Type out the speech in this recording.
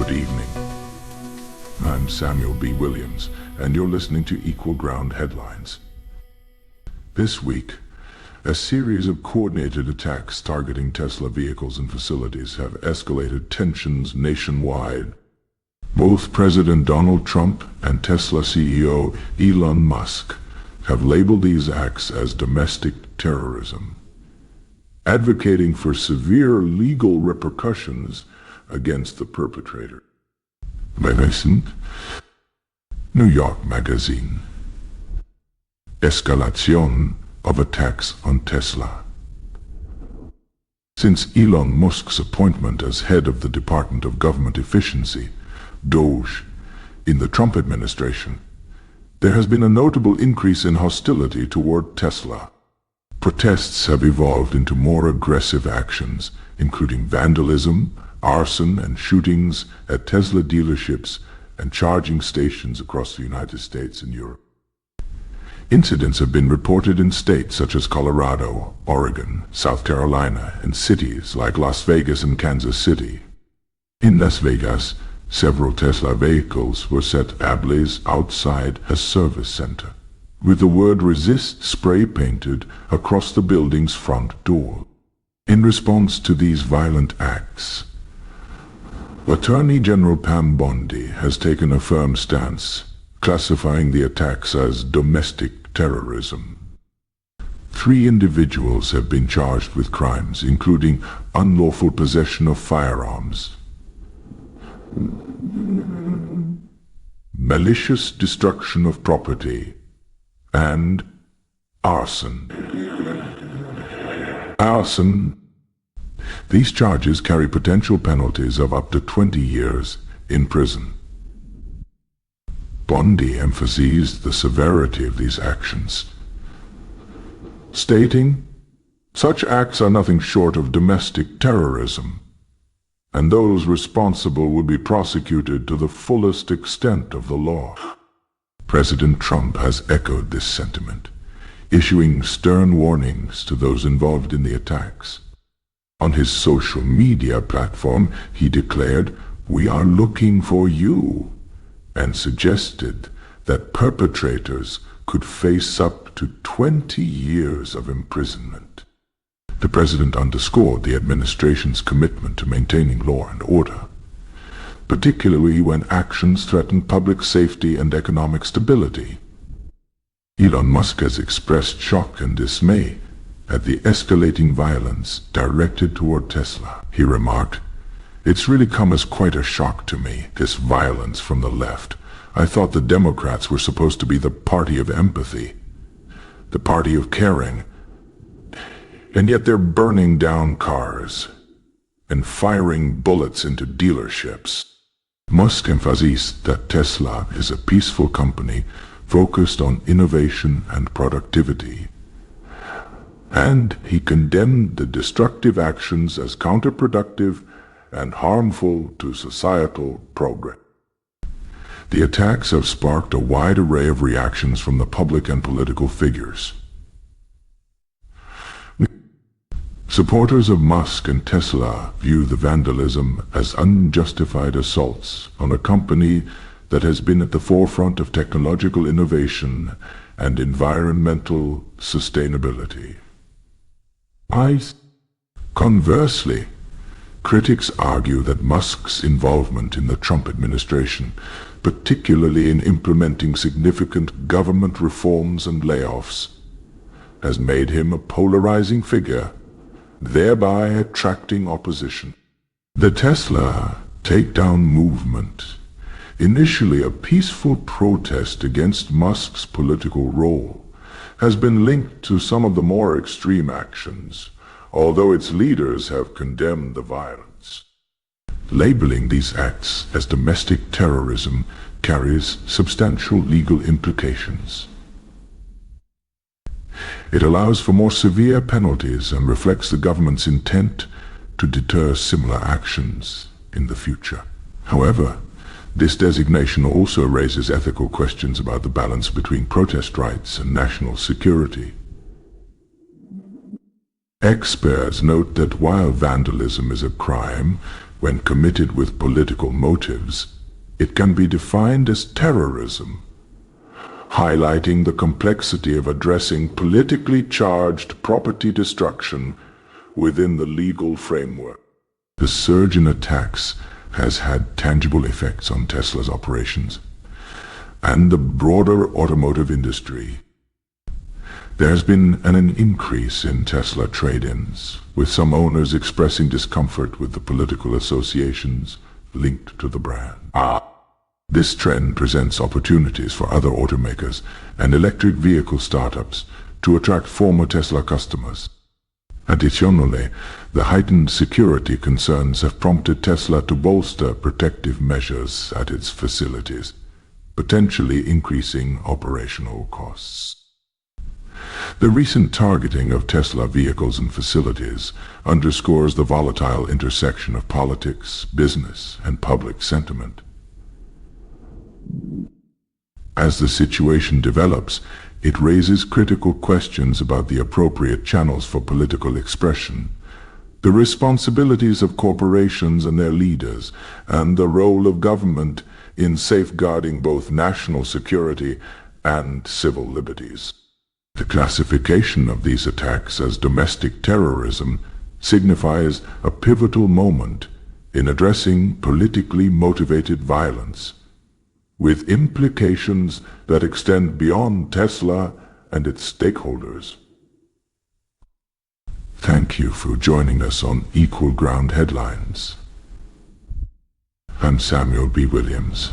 Good evening. I'm Samuel B. Williams, and you're listening to Equal Ground Headlines. This week, a series of coordinated attacks targeting Tesla vehicles and facilities have escalated tensions nationwide. Both President Donald Trump and Tesla CEO Elon Musk have labeled these acts as domestic terrorism, advocating for severe legal repercussions against the perpetrator. Terrorism. New York Magazine. Escalation of attacks on Tesla. Since Elon Musk's appointment as head of the Department of Government Efficiency, DOGE, in the Trump administration, there has been a notable increase in hostility toward Tesla. Protests have evolved into more aggressive actions, including vandalism, arson, and shootings at Tesla dealerships and charging stations across the United States and Europe. Incidents have been reported in states such as Colorado, Oregon, South Carolina, and cities like Las Vegas and Kansas City. In Las Vegas, several Tesla vehicles were set ablaze outside a service center, with the word "Resist" spray-painted across the building's front door. In response to these violent acts, Attorney General Pam Bondi has taken a firm stance, classifying the attacks as domestic terrorism. 3 individuals have been charged with crimes, including unlawful possession of firearms, malicious destruction of property, and arson. These charges carry potential penalties of up to 20 years in prison. Bondi emphasized the severity of these actions, stating, "Such acts are nothing short of domestic terrorism, and those responsible will be prosecuted to the fullest extent of the law." President Trump has echoed this sentiment, issuing stern warnings to those involved in the attacks. On his social media platform, he declared, "We are looking for you," and suggested that perpetrators could face up to 20 years of imprisonment. The president underscored the administration's commitment to maintaining law and order, particularly when actions threaten public safety and economic stability. Elon Musk has expressed shock and dismay at the escalating violence directed toward Tesla. He remarked, "It's really come as quite a shock to me, this violence from the left. I thought the Democrats were supposed to be the party of empathy, the party of caring, and yet they're burning down cars and firing bullets into dealerships." Musk emphasized that Tesla is a peaceful company focused on innovation and productivity, and he condemned the destructive actions as counterproductive and harmful to societal progress. The attacks have sparked a wide array of reactions from the public and political figures. Supporters of Musk and Tesla view the vandalism as unjustified assaults on a company that has been at the forefront of technological innovation and environmental sustainability. Conversely, critics argue that Musk's involvement in the Trump administration, particularly in implementing significant government reforms and layoffs, has made him a polarizing figure, thereby attracting opposition. The Tesla takedown movement, initially a peaceful protest against Musk's political role, has been linked to some of the more extreme actions, although its leaders have condemned the violence. Labeling these acts as domestic terrorism carries substantial legal implications. It allows for more severe penalties and reflects the government's intent to deter similar actions in the future. However, this designation also raises ethical questions about the balance between protest rights and national security. Experts note that while vandalism is a crime, When committed with political motives, it can be defined as terrorism, highlighting the complexity of addressing politically charged property destruction within the legal framework. The surge in attacks has had tangible effects on Tesla's operations and the broader automotive industry. There has been an increase in Tesla trade-ins, with some owners expressing discomfort with the political associations linked to the brand. This trend presents opportunities for other automakers and electric vehicle startups to attract former Tesla customers. Additionally, the heightened security concerns have prompted Tesla to bolster protective measures at its facilities, potentially increasing operational costs. The recent targeting of Tesla vehicles and facilities underscores the volatile intersection of politics, business, and public sentiment. As the situation develops, it raises critical questions about the appropriate channels for political expression, the responsibilities of corporations and their leaders, and the role of government in safeguarding both national security and civil liberties. The classification of these attacks as domestic terrorism signifies a pivotal moment in addressing politically motivated violence, with implications that extend beyond Tesla and its stakeholders. Thank you for joining us on Equal Ground Headlines. I'm Samuel B. Williams.